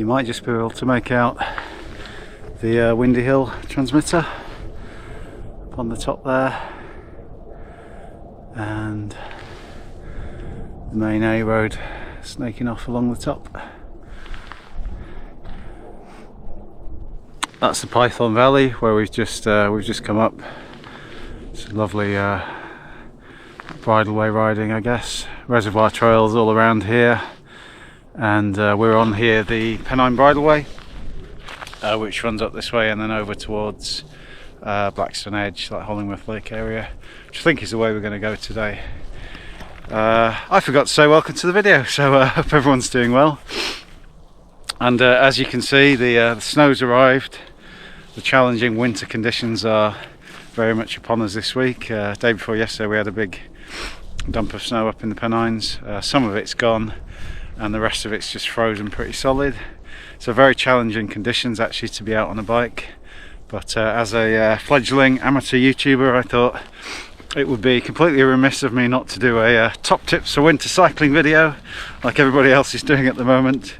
You might just be able to make out the Windy Hill transmitter up on the top there, and the main A road snaking off along the top. That's the Python Valley where we've just come up. It's lovely bridleway riding, I guess. Reservoir trails all around here, and we're on here the Pennine Bridleway, which runs up this way and then over towards Blackstone Edge, like Hollingworth Lake area, which I think is the way we're going to go today. I forgot to say welcome to the video, so I hope everyone's doing well. And as you can see, the snow's arrived. The challenging winter conditions are very much upon us this week. Day before yesterday we had a big dump of snow up in the Pennines. Some of it's gone and the rest of it's just frozen pretty solid. So very challenging conditions actually to be out on a bike. But as a fledgling amateur YouTuber, I thought it would be completely remiss of me not to do a top tips for winter cycling video like everybody else is doing at the moment.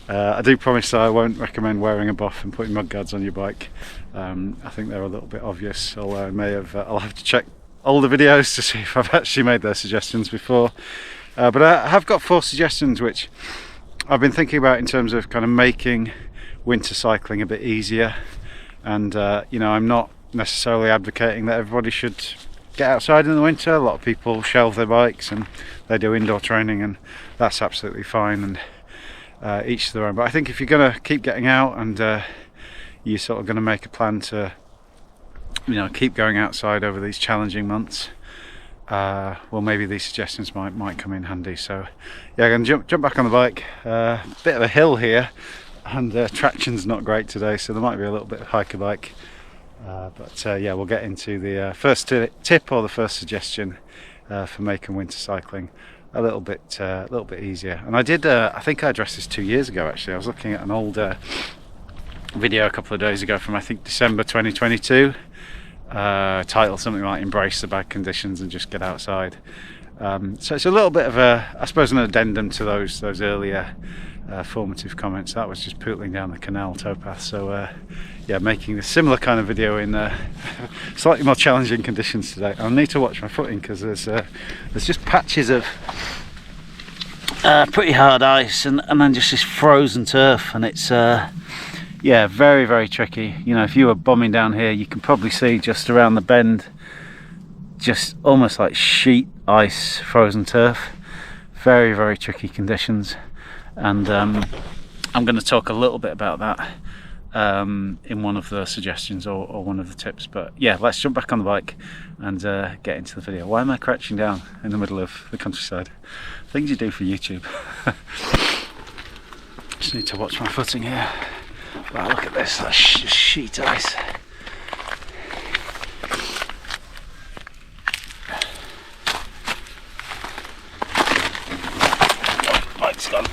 I do promise that I won't recommend wearing a buff and putting mudguards on your bike. I think they're a little bit obvious, although I'll have to check older videos to see if I've actually made those suggestions before. But I have got 4 suggestions which I've been thinking about in terms of kind of making winter cycling a bit easier. And you know, I'm not necessarily advocating that everybody should get outside in the winter. A lot of people shelve their bikes and they do indoor training, and that's absolutely fine, and each to their own. But I think if you're going to keep getting out and you're sort of going to make a plan to, you know, keep going outside over these challenging months, well, maybe these suggestions might come in handy. So yeah, I'm going to jump back on the bike. Bit of a hill here, and traction's not great today, so there might be a little bit of hiker bike. But yeah, we'll get into the first tip or the first suggestion for making winter cycling a little bit easier. And I did, I think I addressed this 2 years ago actually. I was looking at an old video a couple of days ago from I think December 2022, titled something like "Embrace the Bad Conditions and Just Get Outside." So it's a little bit of I suppose an addendum to those earlier formative comments. That was just pootling down the canal towpath. So yeah, making a similar kind of video in slightly more challenging conditions today. I'll need to watch my footing because there's just patches of pretty hard ice and then just this frozen turf, and it's yeah, very, very tricky. You know, if you were bombing down here, you can probably see just around the bend, just almost like sheet ice, frozen turf. Very, very tricky conditions. And I'm going to talk a little bit about that in one of the suggestions or one of the tips. But yeah, let's jump back on the bike and get into the video. Why am I crouching down in the middle of the countryside? Things you do for YouTube. Just need to watch my footing here. Wow, look at this, that's sheet ice. Bike's gone.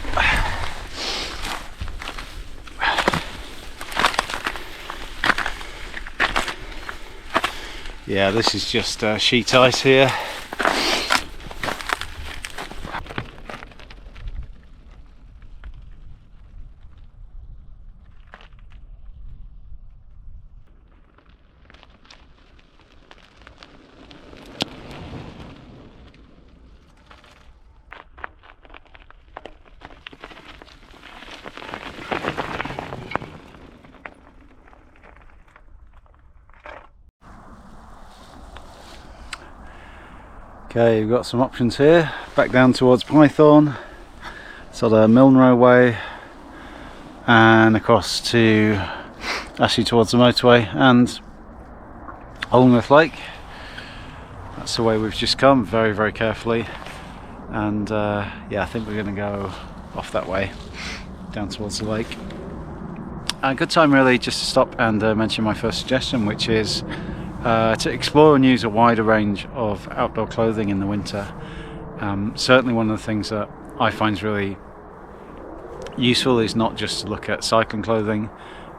Yeah, this is just sheet ice here. Okay, we've got some options here. Back down towards Python, sort of Milnrow Way, and across to actually towards the motorway and Hollingworth Lake. That's the way we've just come, very, very carefully. And yeah, I think we're going to go off that way down towards the lake. A good time really just to stop and mention my first suggestion, which is to explore and use a wider range of outdoor clothing in the winter. Certainly one of the things that I find is really useful is not just to look at cycling clothing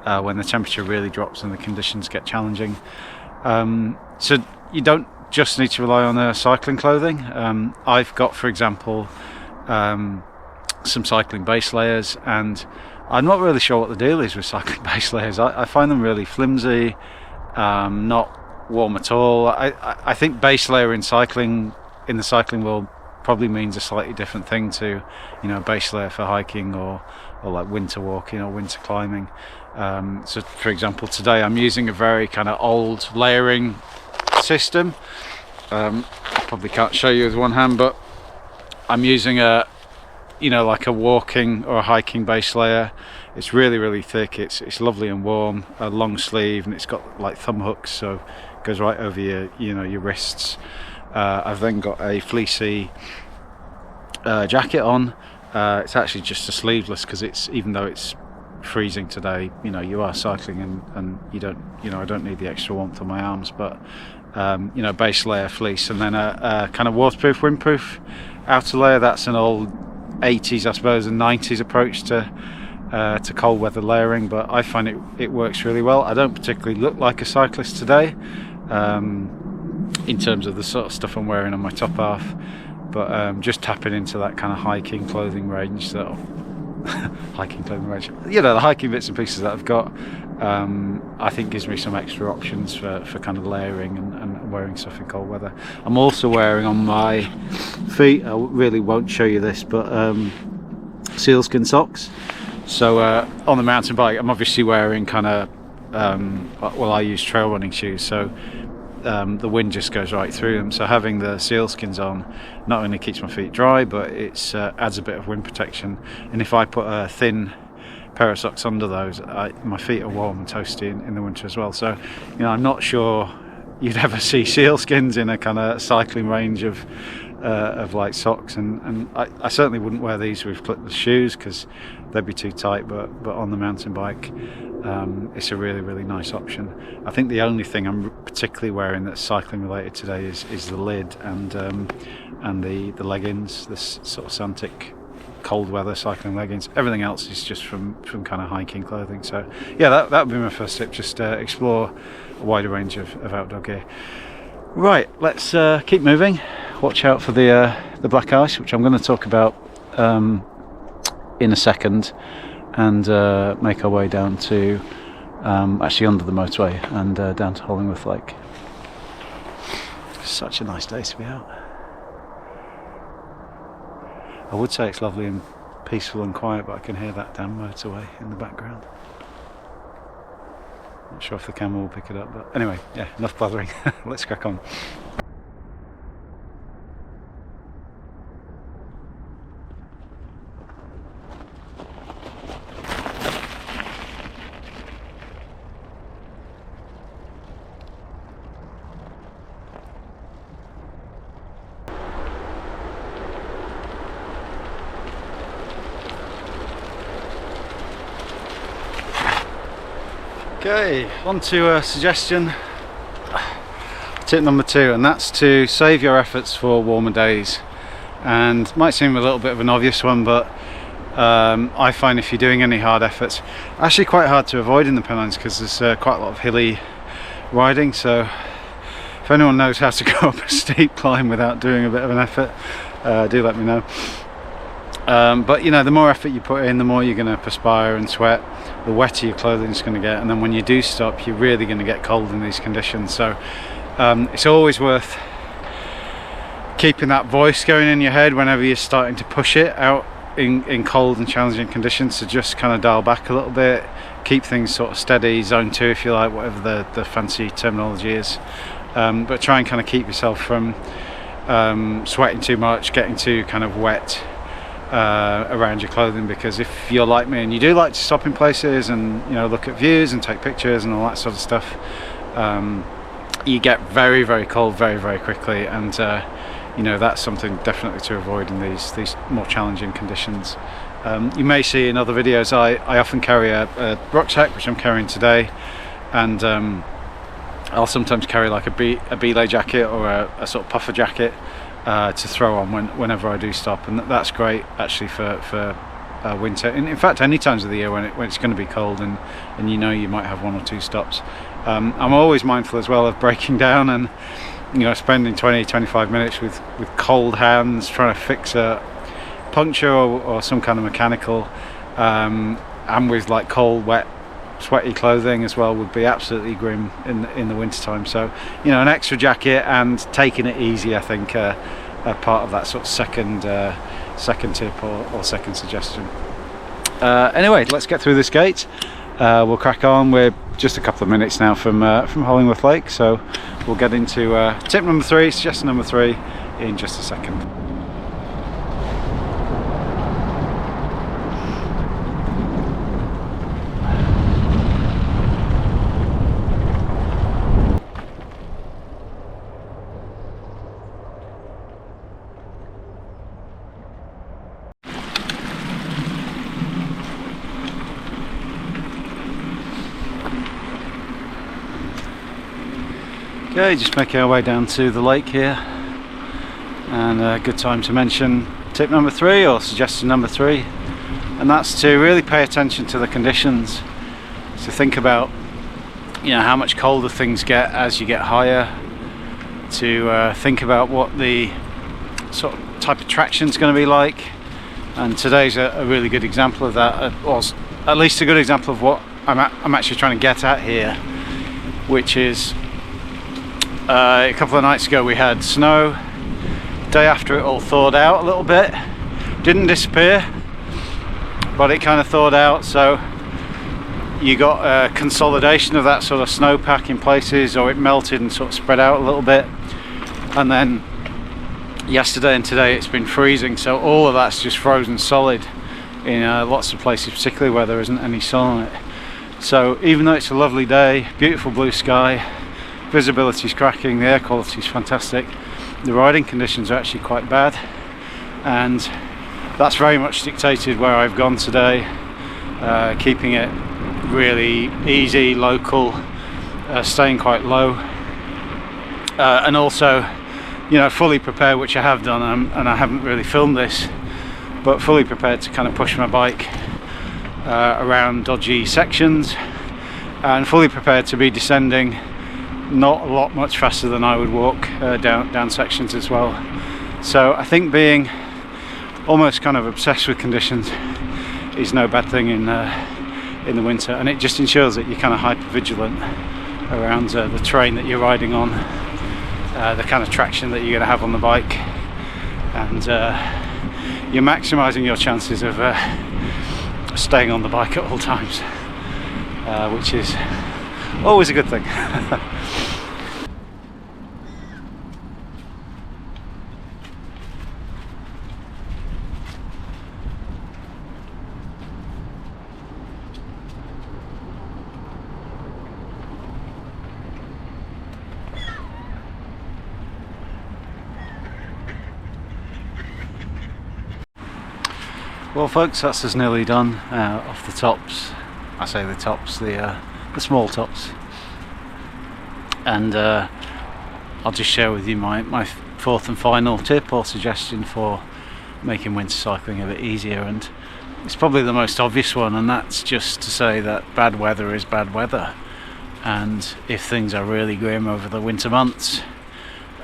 when the temperature really drops and the conditions get challenging. So you don't just need to rely on cycling clothing. I've got, for example, some cycling base layers, and I'm not really sure what the deal is with cycling base layers. I find them really flimsy, not warm at all. I think base layer in the cycling world probably means a slightly different thing to, you know, base layer for hiking or like winter walking or winter climbing. So for example, today I'm using a very kind of old layering system. I probably can't show you with one hand, but I'm using like a walking or a hiking base layer. It's really thick. It's lovely and warm, a long sleeve, and it's got like thumb hooks, so it goes right over your wrists. I've then got a fleecy jacket on. It's actually just a sleeveless, because even though it's freezing today, you are cycling, and you don't, I don't need the extra warmth on my arms, but base layer fleece, and then a kind of waterproof, windproof outer layer. That's an old 80s, I suppose, and 90s approach to cold weather layering, but I find it works really well. I don't particularly look like a cyclist today in terms of the sort of stuff I'm wearing on my top half, but just tapping into that kind of hiking clothing range, the hiking bits and pieces that I've got, I think gives me some extra options for kind of layering and wearing stuff in cold weather. I'm also wearing on my feet, I really won't show you this, but sealskin socks. So on the mountain bike, I'm obviously wearing kind of I use trail running shoes, so the wind just goes right through them. So having the sealskins on not only keeps my feet dry, but it adds a bit of wind protection. And if I put a thin pair of socks under those, my feet are warm and toasty in the winter as well. So I'm not sure you'd ever see sealskins in a kind of cycling range of like socks, and I certainly wouldn't wear these with clipless shoes because they'd be too tight, but on the mountain bike it's a really nice option. I think the only thing I'm particularly wearing that's cycling related today is the lid and the leggings, this sort of Santic cold weather cycling leggings. Everything else is just from kind of hiking clothing. So yeah, that would be my first tip, just explore a wider range of outdoor gear. Right, let's keep moving. Watch out for the black ice, which I'm going to talk about in a second, and make our way down to actually under the motorway and down to Hollingworth Lake. Such a nice day to be out. I would say it's lovely and peaceful and quiet, but I can hear that damn motorway in the background. Not sure if the camera will pick it up, but anyway, yeah, enough bothering. Let's crack on. Okay, on to a suggestion, tip number 2, and that's to save your efforts for warmer days. And it might seem a little bit of an obvious one, but I find if you're doing any hard efforts, actually quite hard to avoid in the Pennines because there's quite a lot of hilly riding, so if anyone knows how to go up a steep climb without doing a bit of an effort, do let me know. But the more effort you put in, the more you're going to perspire and sweat, the wetter your clothing's going to get, and then when you do stop, you're really going to get cold in these conditions. So it's always worth keeping that voice going in your head whenever you're starting to push it out in cold and challenging conditions. So just kind of dial back a little bit, keep things sort of steady, zone 2 if you like, whatever the fancy terminology is, but try and kind of keep yourself from sweating too much, getting too kind of wet around your clothing, because if you're like me and you do like to stop in places and look at views and take pictures and all that sort of stuff, you get very cold very quickly, and that's something definitely to avoid in these more challenging conditions. You may see in other videos I often carry a rucksack, which I'm carrying today, and I'll sometimes carry like a belay jacket or a sort of puffer jacket to throw on whenever I do stop, and that's great actually for winter. In fact, any times of the year when it's going to be cold and you might have 1 or 2 stops. I'm always mindful as well of breaking down and spending 20-25 minutes with cold hands trying to fix a puncture or some kind of mechanical and with like cold, wet, sweaty clothing as well, would be absolutely grim in the winter time. So, you know, an extra jacket and taking it easy, I think, are part of that sort of second tip or second suggestion. Anyway, let's get through this gate. We'll crack on. We're just a couple of minutes now from Hollingworth Lake, so we'll get into tip number 3, suggestion number 3, in just a second. Okay, just making our way down to the lake here, and a good time to mention tip number 3 or suggestion number 3, and that's to really pay attention to the conditions. So think about, you know, how much colder things get as you get higher, to think about what the sort of type of traction is going to be like, and today's a really good example of that, or at least a good example of what I'm actually trying to get at here, which is a couple of nights ago we had snow. Day after it all thawed out a little bit, didn't disappear, but it kind of thawed out, so you got a consolidation of that sort of snowpack in places, or it melted and sort of spread out a little bit. And then yesterday and today it's been freezing, so all of that's just frozen solid in lots of places, particularly where there isn't any sun on it. So even though it's a lovely day, beautiful blue sky, visibility's cracking, the air quality's fantastic, the riding conditions are actually quite bad, and that's very much dictated where I've gone today, keeping it really easy, local, staying quite low, and also, you know, fully prepared, which I have done, and I haven't really filmed this, but fully prepared to kind of push my bike around dodgy sections, and fully prepared to be descending not a lot much faster than I would walk down sections as well. So I think being almost kind of obsessed with conditions is no bad thing in the winter, and it just ensures that you're kind of hyper vigilant around the terrain that you're riding on, the kind of traction that you're going to have on the bike, and you're maximising your chances of staying on the bike at all times, which is always a good thing. Well folks, that's us nearly done off the tops. I say the tops, the small tops, and I'll just share with you my fourth and final tip or suggestion for making winter cycling a bit easier, and it's probably the most obvious one, and that's just to say that bad weather is bad weather, and if things are really grim over the winter months,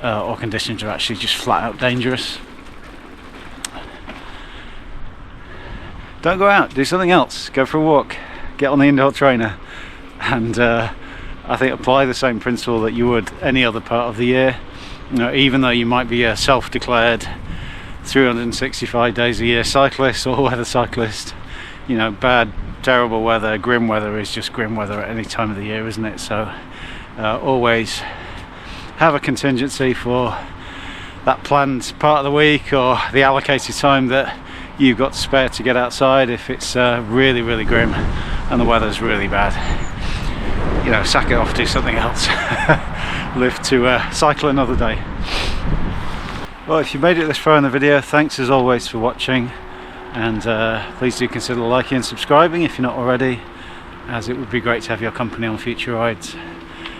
or conditions are actually just flat out dangerous, don't go out, do something else, go for a walk, get on the indoor trainer, and I think apply the same principle that you would any other part of the year. You know, even though you might be a self-declared 365 days a year cyclist or weather cyclist, you know, bad, terrible weather, grim weather is just grim weather at any time of the year, isn't it? So always have a contingency for that planned part of the week or the allocated time that you've got to spare to get outside if it's really, really grim and the weather's really bad. You know, sack it off, do something else. Live to cycle another day. Well, if you made it this far in the video, thanks as always for watching, and please do consider liking and subscribing if you're not already, as it would be great to have your company on future rides.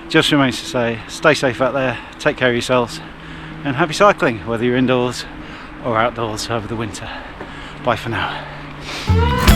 Just remains to say, stay safe out there, take care of yourselves, and happy cycling, whether you're indoors or outdoors over the winter. Bye for now.